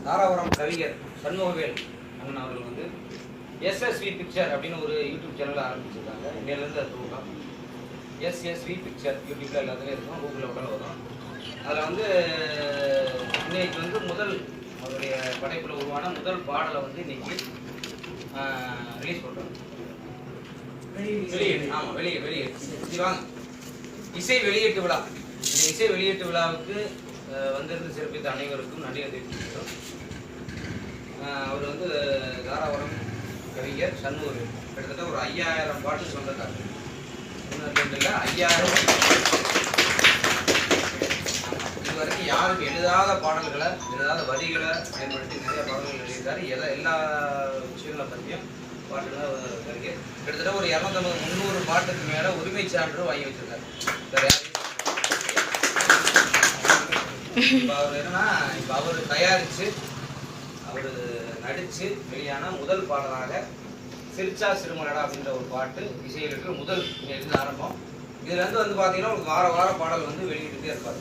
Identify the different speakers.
Speaker 1: தாராபுரம் கவிஞர் சண்முகவேல் அண்ணன் அவர்கள் வந்து எஸ்எஸ்வி பிக்சர் அப்படின்னு ஒரு யூடியூப் சேனல் ஆரம்பிச்சிருக்காங்க. இன்னிலேருந்து அது துவக்கம். எஸ்எஸ்வி பிக்சர் யூடியூப்ல எல்லாத்துலேயும் இருக்கும், கூகுளில் உடனே வரும். அதில் வந்து இன்னைக்கு வந்து முதல் அவருடைய படைப்பில் உருவான முதல் பாடலை வந்து இன்னைக்கு ரிலீஸ் பண்ணுறோம். வெளியீடு, ஆமாம், வெளியீடு. இது வாங்க, இசை வெளியீட்டு விழா. இந்த இசை வெளியீட்டு விழாவுக்கு வந்திருந்து சிறப்பித்த அனைவருக்கும் நன்றியை தெரிவித்துக்கிறோம். அவர் வந்து தாராபுரம் கவிஞர் சண்முகவேல் கிட்டத்தட்ட ஒரு 5000 பாட்டு சொந்தக்கார். இல்லை 5000. இதுவரைக்கும் யாருக்கு எழுதாத பாடல்களை, எழுதாத வரிகளை பயன்படுத்தி நிறைய பாடல்கள் எழுதியிருக்காரு. எல்லா விஷயங்களை பற்றியும் பாட்டுகள் கவிஞர். கிட்டத்தட்ட ஒரு 250-300 பாட்டுக்கு மேலே உரிமை சான்று வாங்கி வச்சிருக்காரு. வேறு யாரையும் இப்போ அவர் என்னன்னா, இப்போ அவர் தயாரித்து அவர் நடித்து வெளியான முதல் பாடலாக சிரிச்சா சிறுமலடா அப்படின்ற ஒரு பாட்டு இசையிலுக்கு முதல் இருந்து ஆரம்பம். இதுலேருந்து வந்து பார்த்தீங்கன்னா ஒரு வார பாடல் வந்து வெளியிட்டுட்டே இருப்பார்.